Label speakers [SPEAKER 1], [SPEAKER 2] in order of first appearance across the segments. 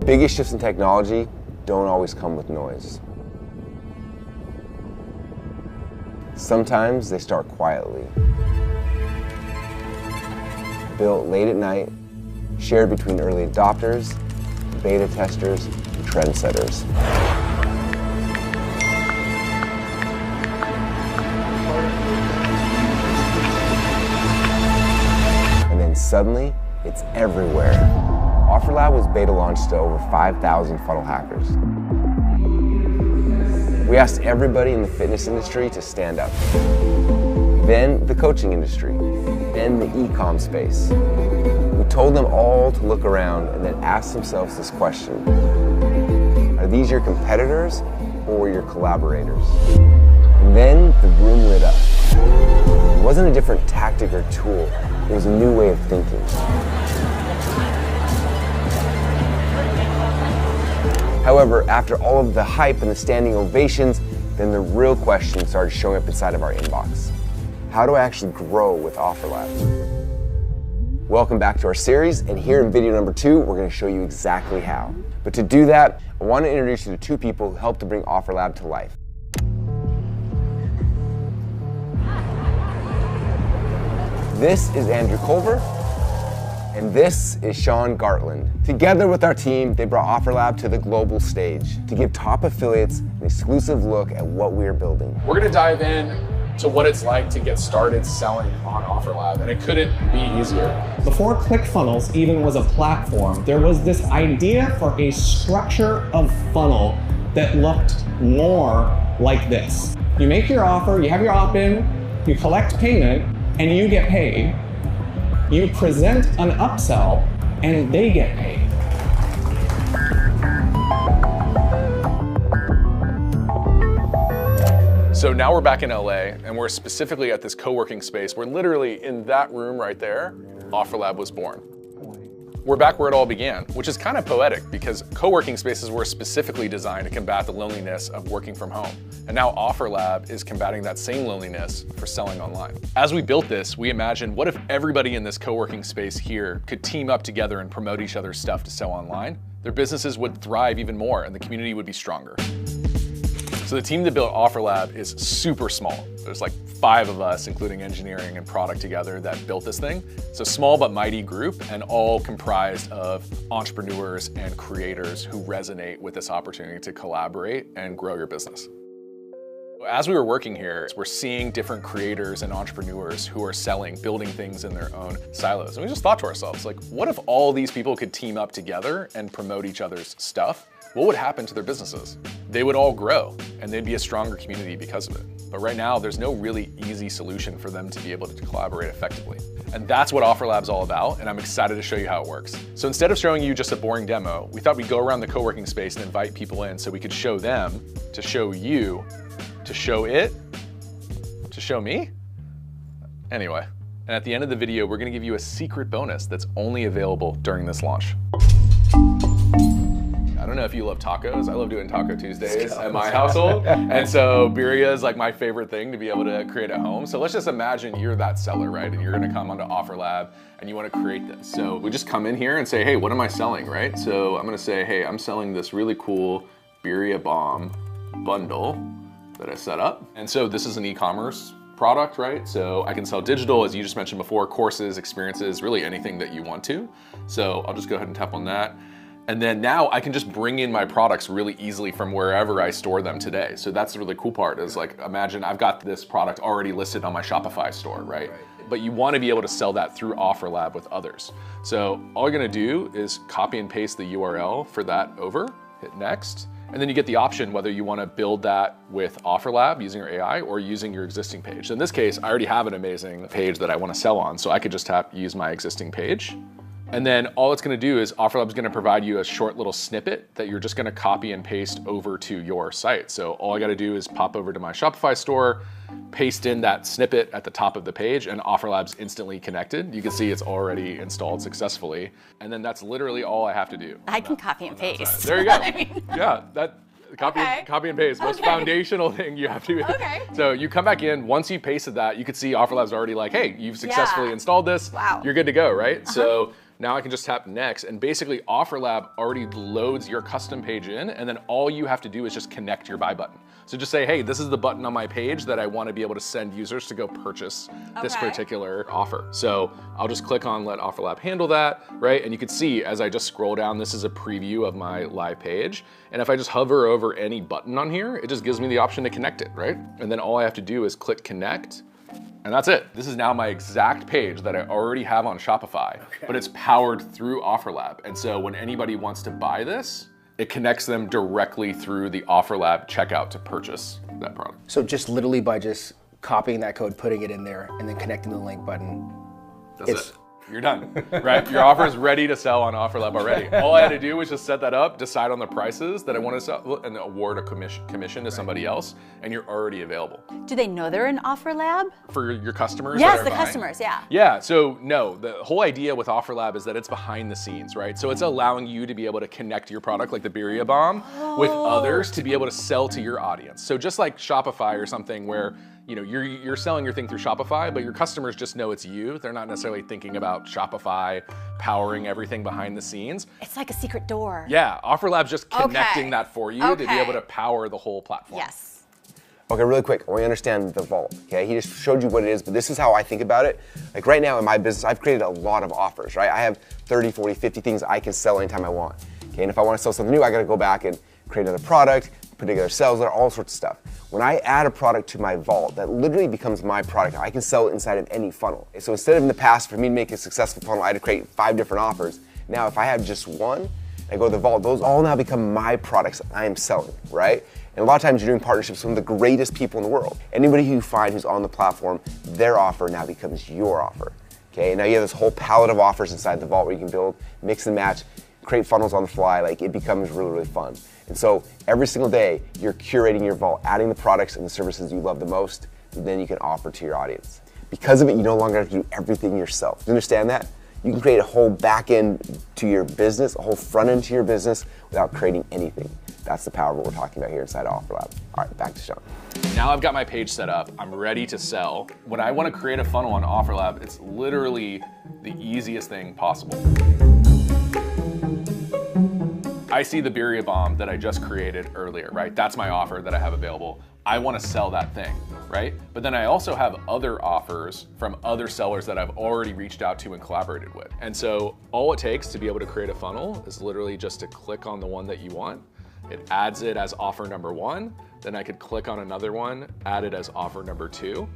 [SPEAKER 1] biggest shifts in technology don't always come with noise. Sometimes they start quietly. Built late at night, shared between early adopters, beta testers, and trendsetters. And then suddenly, it's everywhere. OfferLab was beta launched to over 5,000 funnel hackers. We asked everybody in the fitness industry to stand up. Then the coaching industry, and the e-com space. We told them all to look around and then ask themselves this question: are these your competitors or your collaborators? And then the room lit up. It wasn't a different tactic or tool, it was a new way of thinking. However, after all of the hype and the standing ovations, then the real question started showing up inside of our inbox. How do I actually grow with OfferLab? Welcome back to our series, and here in video number 2, we're going to show you exactly how. But to do that, I want to introduce you to 2 people who helped to bring OfferLab to life. This is Andrew Culver, and this is Sean Gartland. Together with our team, they brought OfferLab to the global stage to give top affiliates an exclusive look at what we are building.
[SPEAKER 2] We're going to dive in to what it's like to get started selling on OfferLab, and it couldn't be easier.
[SPEAKER 3] Before ClickFunnels even was a platform, there was this idea for a structure of funnel that looked more like this. You make your offer, you have your opt-in, you collect payment, and you get paid. You present an upsell, and they get paid.
[SPEAKER 2] So now we're back in LA, and we're specifically at this co-working space where literally in that room right there, OfferLab was born. We're back where it all began, which is kind of poetic because co-working spaces were specifically designed to combat the loneliness of working from home. And now OfferLab is combating that same loneliness for selling online. As we built this, we imagined, what if everybody in this co-working space here could team up together and promote each other's stuff to sell online? Their businesses would thrive even more and the community would be stronger. So the team that built OfferLab is super small. There's like 5 of us, including engineering and product together, that built this thing. It's a small but mighty group, and all comprised of entrepreneurs and creators who resonate with this opportunity to collaborate and grow your business. As we were working here, we're seeing different creators and entrepreneurs who are selling, building things in their own silos. And we just thought to ourselves, like, what if all these people could team up together and promote each other's stuff? What would happen to their businesses? They would all grow, and they'd be a stronger community because of it. But right now, there's no really easy solution for them to be able to collaborate effectively. And that's what OfferLab's all about, and I'm excited to show you how it works. So instead of showing you just a boring demo, we thought we'd go around the co-working space and invite people in so we could show them, to show you, to show it, to show me? Anyway, and at the end of the video, we're gonna give you a secret bonus that's only available during this launch. I don't know if you love tacos. I love doing Taco Tuesdays at my household. And so birria is like my favorite thing to be able to create at home. So let's just imagine you're that seller, right? And you're gonna come onto OfferLab and you wanna create this. So we just come in here and say, hey, what am I selling, right? So I'm gonna say, hey, I'm selling this really cool birria bomb bundle that I set up. And so this is an e-commerce product, right? So I can sell digital, as you just mentioned before, courses, experiences, really anything that you want to. So I'll just go ahead and tap on that. And then now I can just bring in my products really easily from wherever I store them today. So that's the really cool part, is like, imagine I've got this product already listed on my Shopify store, right? But you want to be able to sell that through OfferLab with others. So all you're gonna do is copy and paste the URL for that over, hit next, and then you get the option whether you want to build that with OfferLab using your AI or using your existing page. So in this case, I already have an amazing page that I want to sell on, so I could just use my existing page. And then all it's gonna do is OfferLab is gonna provide you a short little snippet that you're just gonna copy and paste over to your site. So all I gotta do is pop over to my Shopify store, paste in that snippet at the top of the page, and OfferLab's instantly connected. You can see it's already installed successfully. And then that's literally all I have to do.
[SPEAKER 4] I can copy and paste.
[SPEAKER 2] There you go. I mean, yeah, copy and paste, most foundational thing you have to do.
[SPEAKER 4] Okay.
[SPEAKER 2] So you come back in, once you pasted that, you could see OfferLab's already like, hey, you've successfully installed this.
[SPEAKER 4] Wow.
[SPEAKER 2] You're good to go, right? So Now I can just tap next, and basically OfferLab already loads your custom page in, and then all you have to do is just connect your buy button. So just say, hey, this is the button on my page that I want to be able to send users to go purchase this particular offer. So I'll just click on let OfferLab handle that, right? And you can see as I just scroll down, this is a preview of my live page. And if I just hover over any button on here, it just gives me the option to connect it, right? And then all I have to do is click connect, and that's it. This is now my exact page that I already have on Shopify, but it's powered through OfferLab. And so when anybody wants to buy this, it connects them directly through the OfferLab checkout to purchase that product.
[SPEAKER 4] So just literally by just copying that code, putting it in there, and then connecting the link button.
[SPEAKER 2] That's it. You're done, right? Your offer is ready to sell on OfferLab already. All I had to do was just set that up, decide on the prices that I want to sell, and award a commission to somebody else, and you're already available.
[SPEAKER 5] Do they know they're in OfferLab?
[SPEAKER 2] For your customers?
[SPEAKER 5] Yes, the customers, yeah.
[SPEAKER 2] Yeah, so no, the whole idea with OfferLab is that it's behind the scenes, right? So it's allowing you to be able to connect your product, like the birria bomb, with others to be able to sell to your audience. So just like Shopify or something where you're selling your thing through Shopify, but your customers just know it's you. They're not necessarily thinking about Shopify powering everything behind the scenes.
[SPEAKER 5] It's like a secret door.
[SPEAKER 2] Yeah, OfferLab's just connecting that for you to be able to power the whole platform.
[SPEAKER 5] Yes.
[SPEAKER 1] Okay, really quick, I want you to understand the vault, okay? He just showed you what it is, but this is how I think about it. Like right now in my business, I've created a lot of offers, right? I have 30, 40, 50 things I can sell anytime I want, okay? And if I want to sell something new, I gotta go back and create another product, put together sales letter, all sorts of stuff. When I add a product to my vault, that literally becomes my product. I can sell it inside of any funnel. So instead of in the past, for me to make a successful funnel, I had to create 5 different offers. Now, if I have just one, I go to the vault, those all now become my products that I am selling, right? And a lot of times you're doing partnerships with some of the greatest people in the world. Anybody who you find who's on the platform, their offer now becomes your offer, okay? And now you have this whole palette of offers inside the vault where you can build, mix and match, create funnels on the fly. Like it becomes really, really fun. And so every single day you're curating your vault, adding the products and the services you love the most, and then you can offer to your audience. Because of it, you no longer have to do everything yourself. Do you understand that? You can create a whole back end to your business, a whole front end to your business without creating anything. That's the power of what we're talking about here inside of OfferLab. All right, back to Sean.
[SPEAKER 2] Now I've got my page set up, I'm ready to sell. When I want to create a funnel on OfferLab, it's literally the easiest thing possible. I see the birria bomb that I just created earlier, right? That's my offer that I have available. I want to sell that thing, right? But then I also have other offers from other sellers that I've already reached out to and collaborated with. And so all it takes to be able to create a funnel is literally just to click on the one that you want. It adds it as offer number 1. Then I could click on another one, add it as offer number 2.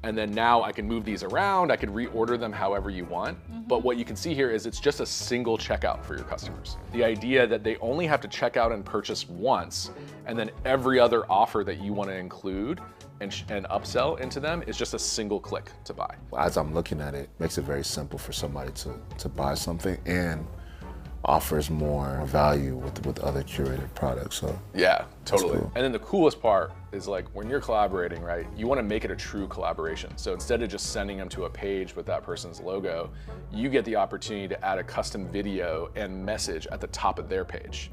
[SPEAKER 2] And then now I can move these around, I can reorder them however you want. But what you can see here is it's just a single checkout for your customers. The idea that they only have to check out and purchase once, and then every other offer that you want to include and upsell into them is just a single click to buy.
[SPEAKER 6] As I'm looking at it, it makes it very simple for somebody to buy something and offers more value with other curated products. So
[SPEAKER 2] yeah, totally.
[SPEAKER 6] Cool.
[SPEAKER 2] And then the coolest part is like when you're collaborating, right? You want to make it a true collaboration. So instead of just sending them to a page with that person's logo, you get the opportunity to add a custom video and message at the top of their page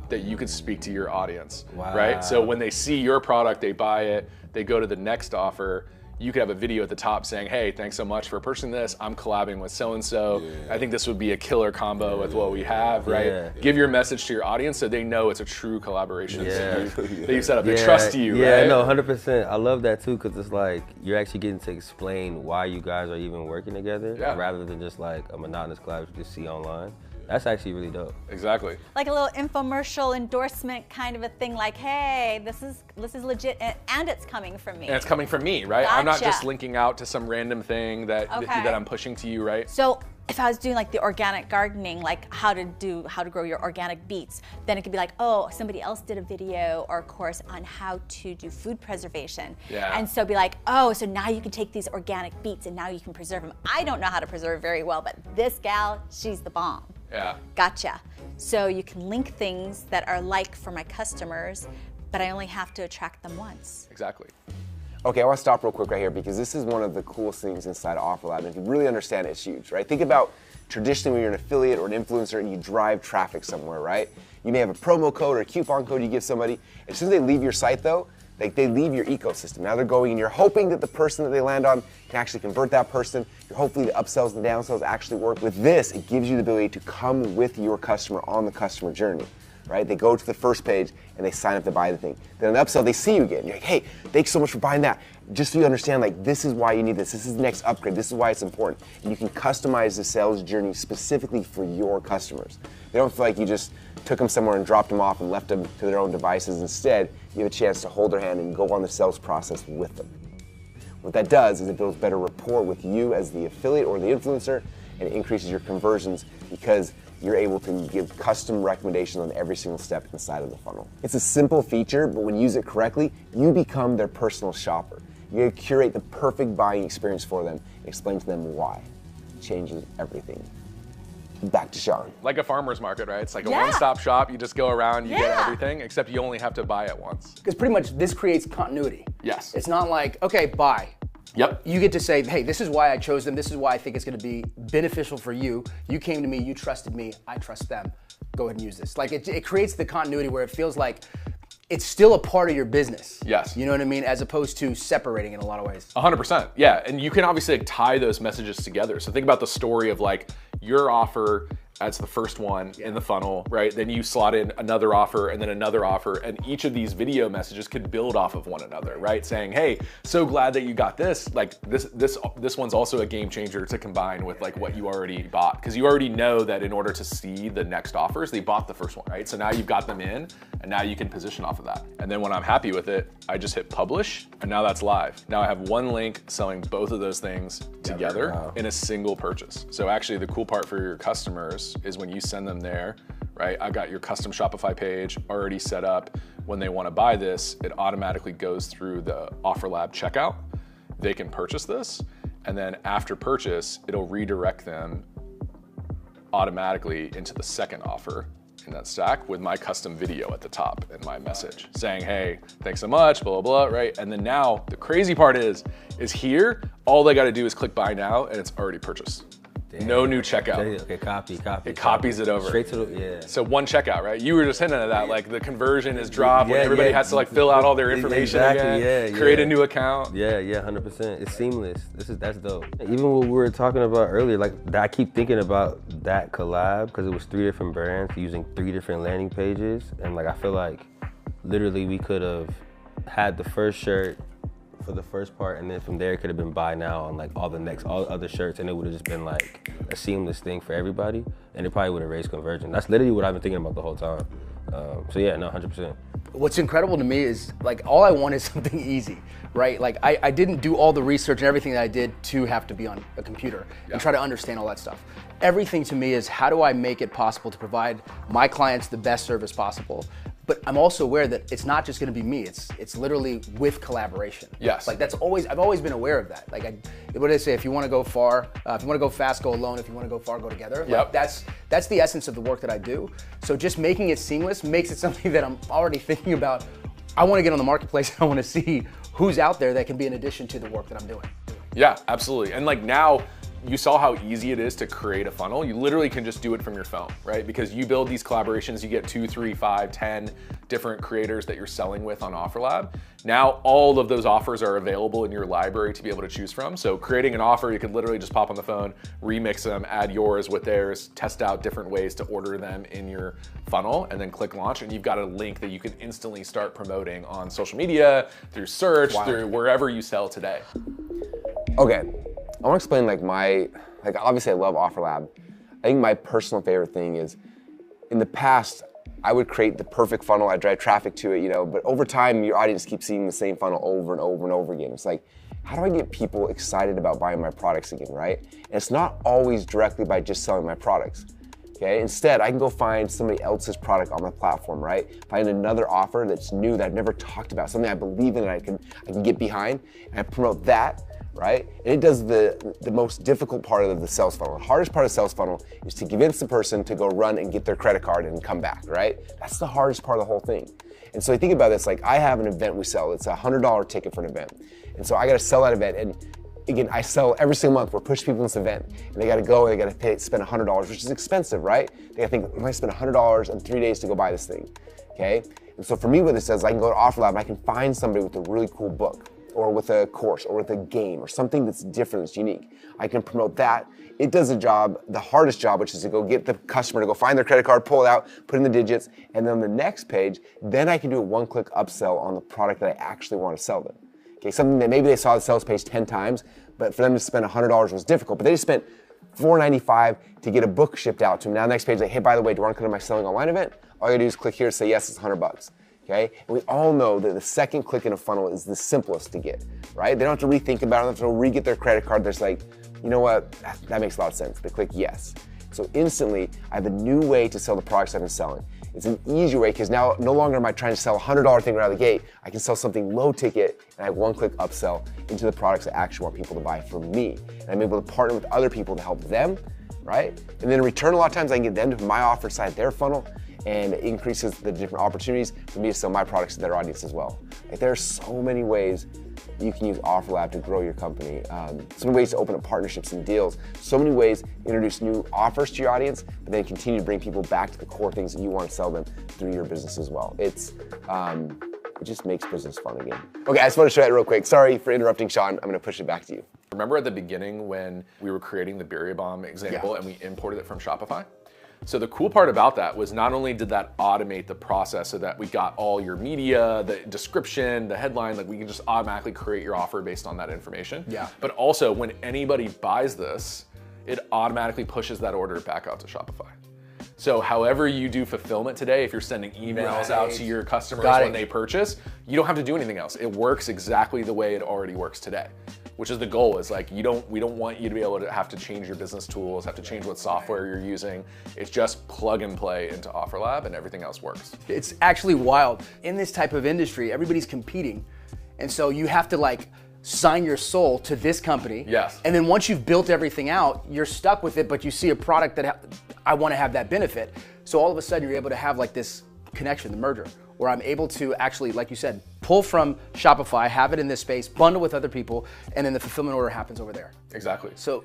[SPEAKER 2] that you could speak to your audience, right? So when they see your product, they buy it, they go to the next offer, you could have a video at the top saying, hey, thanks so much for purchasing this. I'm collabing with so-and-so. I think this would be a killer combo with what we have, right? Give your message to your audience so they know it's a true collaboration that you set up. They trust you, right?
[SPEAKER 7] Yeah, no, 100%. I love that too, because it's like, you're actually getting to explain why you guys are even working together, rather than just like a monotonous collab you just see online. That's actually really dope.
[SPEAKER 2] Exactly.
[SPEAKER 5] Like a little infomercial endorsement kind of a thing, like, hey, this is legit, and it's coming from me.
[SPEAKER 2] And it's coming from me, right?
[SPEAKER 5] Gotcha.
[SPEAKER 2] I'm not just linking out to some random thing that I'm pushing to you, right?
[SPEAKER 5] So if I was doing like the organic gardening, like how to grow your organic beets, then it could be like, oh, somebody else did a video or a course on how to do food preservation. And so be like, oh, so now you can take these organic beets and now you can preserve them. I don't know how to preserve very well, but this gal, she's the bomb.
[SPEAKER 2] Yeah.
[SPEAKER 5] Gotcha. So you can link things that are like for my customers, but I only have to attract them once.
[SPEAKER 2] Exactly.
[SPEAKER 1] Okay, I want to stop real quick right here because this is one of the coolest things inside of OfferLab. And if you really understand it, it's huge, right? Think about traditionally when you're an affiliate or an influencer and you drive traffic somewhere, right? You may have a promo code or a coupon code you give somebody. As soon as they leave your site though, Like they leave your ecosystem. Now they're going and you're hoping that the person that they land on can actually convert that person. You're hopefully the upsells and downsells actually work. With this, it gives you the ability to come with your customer on the customer journey, right? They go to the first page and they sign up to buy the thing. Then on the upsell, they see you again. You're like, hey, thanks so much for buying that. Just so you understand, like, this is why you need this. This is the next upgrade. This is why it's important. And you can customize the sales journey specifically for your customers. They don't feel like you just took them somewhere and dropped them off and left them to their own devices. Instead, you have a chance to hold their hand and go on the sales process with them. What that does is it builds better rapport with you as the affiliate or the influencer, and it increases your conversions because you're able to give custom recommendations on every single step inside of the funnel. It's a simple feature, but when you use it correctly, you become their personal shopper. You gotta curate the perfect buying experience for them, and explain to them why. It changes everything. Back to Sean.
[SPEAKER 2] Like a farmer's market, right? It's like a one-stop shop. You just go around, you get everything, except you only have to buy it once.
[SPEAKER 4] Because pretty much this creates continuity.
[SPEAKER 2] Yes.
[SPEAKER 4] It's not like, okay, buy.
[SPEAKER 2] Yep.
[SPEAKER 4] You get to say, hey, this is why I chose them. This is why I think it's going to be beneficial for you. You came to me, you trusted me, I trust them. Go ahead and use this. Like it creates the continuity where it feels like it's still a part of your business.
[SPEAKER 2] Yes.
[SPEAKER 4] You know what I mean? As opposed to separating in a lot of ways.
[SPEAKER 2] 100%. Yeah. And you can obviously like, tie those messages together. So think about the story of like your offer as the first one in the funnel, right? Then you slot in another offer and then another offer, and each of these video messages could build off of one another, right? Saying, hey, so glad that you got this. Like this one's also a game changer to combine with like what you already bought, because you already know that in order to see the next offers, they bought the first one, right? So now you've got them in, and now you can position off of that. And then when I'm happy with it, I just hit publish, and now that's live. Now I have one link selling both of those things together in a single purchase. So actually the cool part for your customers is when you send them there, right? I've got your custom Shopify page already set up. When they want to buy this, it automatically goes through the OfferLab checkout. They can purchase this, and then after purchase, it'll redirect them automatically into the second offer in that stack with my custom video at the top and my message saying, hey, thanks so much, blah, blah, blah, right? And then now the crazy part is here, all they got to do is click buy now and it's already purchased. Damn. No new checkout.
[SPEAKER 7] Okay, copy.
[SPEAKER 2] It copies it over.
[SPEAKER 7] Straight to the,
[SPEAKER 2] So one checkout, right? You were just hinting at that, like the conversion is dropped when everybody has to like fill out all their information again, create a new account.
[SPEAKER 7] Yeah, 100%. It's seamless. That's dope. Even what we were talking about earlier, like I keep thinking about that collab because it was 3 different brands using 3 different landing pages, and like I feel like literally we could have had the first shirt for the first part, and then from there it could have been buy now on like all other shirts, and it would have just been like a seamless thing for everybody, and it probably would have raised conversion. That's literally what I've been thinking about the whole time. So yeah, no, 100%.
[SPEAKER 4] What's incredible to me is like all I want is something easy, right? Like I didn't do all the research and everything that I did to have to be on a computer and try to understand all that stuff. Everything to me is how do I make it possible to provide my clients the best service possible? But I'm also aware that it's not just going to be me. It's literally with collaboration.
[SPEAKER 2] Yes.
[SPEAKER 4] Like I've always been aware of that. Like what do they say? If you want to go far, if you want to go fast, go alone. If you want to go far, go together. Like that's the essence of the work that I do. So just making it seamless makes it something that I'm already thinking about. I want to get on the marketplace. I want to see who's out there that can be an addition to the work that I'm doing.
[SPEAKER 2] Yeah, absolutely. And like now, you saw how easy it is to create a funnel. You literally can just do it from your phone, right? Because you build these collaborations, you get 2, 3, 5, 10 different creators that you're selling with on OfferLab. Now all of those offers are available in your library to be able to choose from. So creating an offer, you could literally just pop on the phone, remix them, add yours with theirs, test out different ways to order them in your funnel, and then click launch, and you've got a link that you can instantly start promoting on social media, through search, through wherever you sell today.
[SPEAKER 1] Okay. I want to explain obviously I love OfferLab. I think my personal favorite thing is, in the past, I would create the perfect funnel, I'd drive traffic to it, but over time, your audience keeps seeing the same funnel over and over and over again. It's like, how do I get people excited about buying my products again, right? And it's not always directly by just selling my products, okay? Instead, I can go find somebody else's product on my platform, right? Find another offer that's new that I've never talked about, something I believe in and I can get behind, and I promote that, right? And it does the most difficult part of the sales funnel. The hardest part of the sales funnel is to convince the person to go run and get their credit card and come back, right? That's the hardest part of the whole thing. And so you think about this, like I have an event we sell, it's a $100 ticket for an event. And so I gotta sell that event, and again, I sell every single month. We're pushing people in this event, and they got to go. They got to spend $100, which is expensive, right? They got to think, I might spend $100 in 3 days to go buy this thing, okay? And so for me, what this says, I can go to OfferLab and I can find somebody with a really cool book, or with a course, or with a game, or something that's different, that's unique. I can promote that. It does a job, the hardest job, which is to go get the customer to go find their credit card, pull it out, put in the digits, and then on the next page, then I can do a one-click upsell on the product that I actually want to sell them. Okay, something that maybe they saw the sales page 10 times, but for them to spend $100 was difficult, but they just spent $4.95 to get a book shipped out to them. Now the next page, like, hey, by the way, do you want to come to my selling online event? All you gotta do is click here and say yes, it's $100. Okay? And we all know that the second click in a funnel is the simplest to get, right? They don't have to rethink about it, they don't have to re-get their credit card. They're just like, you know what, that makes a lot of sense. They click yes. So instantly, I have a new way to sell the products I've been selling. It's an easier way, because now no longer am I trying to sell a $100 thing right out of the gate. I can sell something low ticket, and I have one-click upsell into the products I actually want people to buy from me. And I'm able to partner with other people to help them, right? And then in return, a lot of times I can get them to put my offer inside their funnel, and it increases the different opportunities for me to sell my products to their audience as well. Like, there are so many ways you can use OfferLab to grow your company. So many ways to open up partnerships and deals. So many ways to introduce new offers to your audience, but then continue to bring people back to the core things that you want to sell them through your business as well. It just makes business fun again. Okay, I just want to show that real quick. Sorry for interrupting, Sean. I'm going to push it back to you.
[SPEAKER 2] Remember at the beginning when we were creating the Birria Bomb example and we imported it from Shopify? So the cool part about that was not only did that automate the process so that we got all your media, the description, the headline, like we can just automatically create your offer based on that information.
[SPEAKER 4] Yeah.
[SPEAKER 2] But also when anybody buys this, it automatically pushes that order back out to Shopify. So however you do fulfillment today, if you're sending emails out to your customers when they purchase, you don't have to do anything else. It works exactly the way it already works today, which is the goal. Is like, we don't want you to be able to have to change your business tools, have to change what software you're using. It's just plug and play into OfferLab and everything else works.
[SPEAKER 4] It's actually wild. In this type of industry, everybody's competing. And so you have to like sign your soul to this company.
[SPEAKER 2] Yes.
[SPEAKER 4] And then once you've built everything out, you're stuck with it, but you see a product that I want to have that benefit. So all of a sudden you're able to have like this connection, the merger, where I'm able to actually, like you said, pull from Shopify, have it in this space, bundle with other people, and then the fulfillment order happens over there.
[SPEAKER 2] Exactly.
[SPEAKER 4] So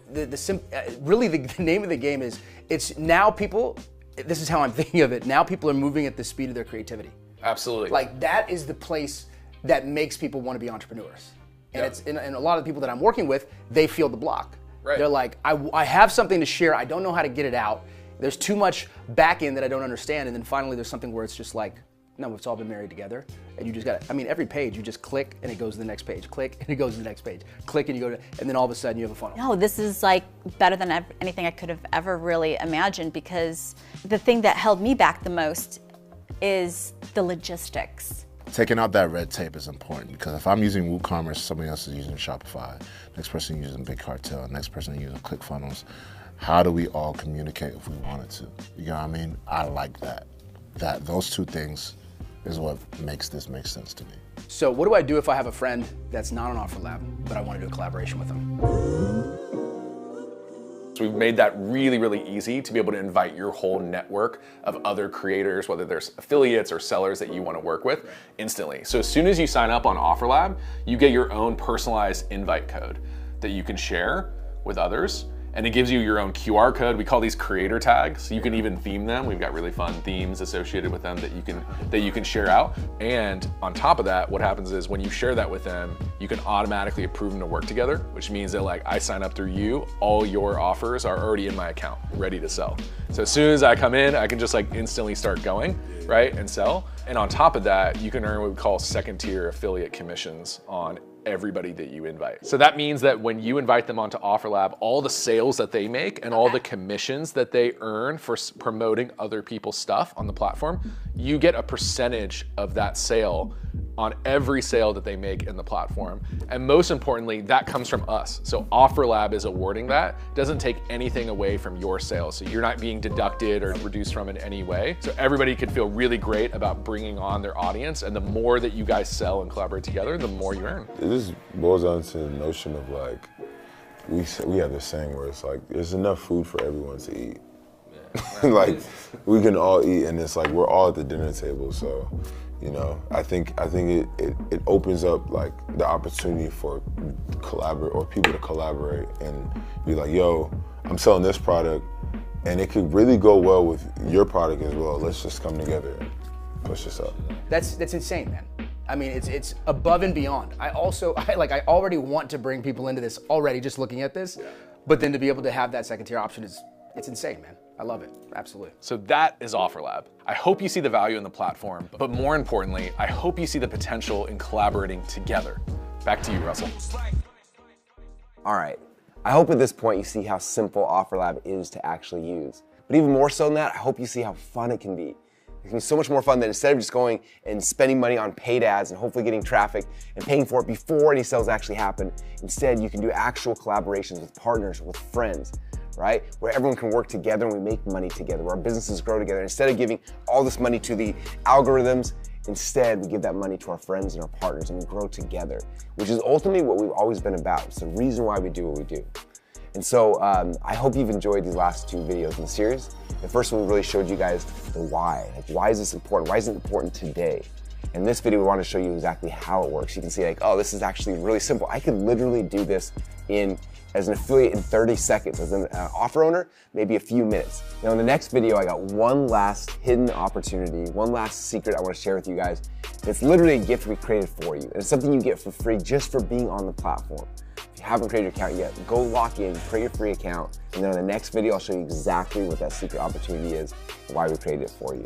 [SPEAKER 4] really the name of the game is, it's now people, this is how I'm thinking of it, now people are moving at the speed of their creativity.
[SPEAKER 2] Absolutely.
[SPEAKER 4] Like that is the place that makes people want to be entrepreneurs. And and a lot of the people that I'm working with, they feel the block.
[SPEAKER 2] Right.
[SPEAKER 4] They're like, I have something to share, I don't know how to get it out. There's too much back end that I don't understand, and then finally there's something where it's just like, no, it's all been married together, and you just got to, I mean, every page you just click and it goes to the next page, click and it goes to the next page, click and you go to, and then all of a sudden you have a funnel.
[SPEAKER 5] No, this is like better than anything I could have ever really imagined, because the thing that held me back the most is the logistics.
[SPEAKER 6] Taking out that red tape is important, because if I'm using WooCommerce, somebody else is using Shopify, next person using Big Cartel, next person using ClickFunnels, how do we all communicate if we wanted to? You know what I mean? I like that. Those two things is what makes this make sense to me.
[SPEAKER 4] So what do I do if I have a friend that's not on OfferLab, but I want to do a collaboration with them?
[SPEAKER 2] So we've made that really, really easy to be able to invite your whole network of other creators, whether there's affiliates or sellers that you want to work with, instantly. So as soon as you sign up on OfferLab, you get your own personalized invite code that you can share with others. And it gives you your own QR code. We call these creator tags. So you can even theme them. We've got really fun themes associated with them that you can share out. And on top of that, what happens is when you share that with them, you can automatically approve them to work together, which means that like I sign up through you, all your offers are already in my account, ready to sell. So as soon as I come in, I can just like instantly start going, right, and sell. And on top of that, you can earn what we call second tier affiliate commissions on everybody that you invite. So that means that when you invite them onto OfferLab, all the sales that they make and all the commissions that they earn for promoting other people's stuff on the platform, you get a percentage of that sale on every sale that they make in the platform. And most importantly, that comes from us. So OfferLab is awarding that. It doesn't take anything away from your sales. So you're not being deducted or reduced from in any way. So everybody could feel really great about bringing on their audience. And the more that you guys sell and collaborate together, the more you earn.
[SPEAKER 8] It just boils down to the notion of like, we have this saying where it's like, there's enough food for everyone to eat. Like, we can all eat, and it's like, we're all at the dinner table, so, You know, I think it opens up like the opportunity for people to collaborate and be like, yo, I'm selling this product, and it could really go well with your product as well. Let's just come together and push this up.
[SPEAKER 4] That's insane, man. I mean, it's above and beyond. I already want to bring people into this already just looking at this, but then to be able to have that second tier option it's insane, man. I love it, absolutely.
[SPEAKER 2] So that is OfferLab. I hope you see the value in the platform, but more importantly, I hope you see the potential in collaborating together. Back to you, Russell.
[SPEAKER 1] All right, I hope at this point you see how simple OfferLab is to actually use. But even more so than that, I hope you see how fun it can be. It can be so much more fun than instead of just going and spending money on paid ads and hopefully getting traffic and paying for it before any sales actually happen. Instead, you can do actual collaborations with partners, with friends, right? Where everyone can work together and we make money together, where our businesses grow together. Instead of giving all this money to the algorithms, instead we give that money to our friends and our partners and we grow together, which is ultimately what we've always been about. It's the reason why we do what we do. And so I hope you've enjoyed these last 2 videos in the series. The first one really showed you guys the why. Like, why is this important? Why is it important today? In this video, we want to show you exactly how it works. You can see like, oh, this is actually really simple. I could literally do this as an affiliate in 30 seconds, as an offer owner, maybe a few minutes. Now in the next video, I got one last hidden opportunity, one last secret I want to share with you guys. It's literally a gift we created for you. And it's something you get for free just for being on the platform. If you haven't created your account yet, go lock in, create your free account, and then in the next video, I'll show you exactly what that secret opportunity is and why we created it for you.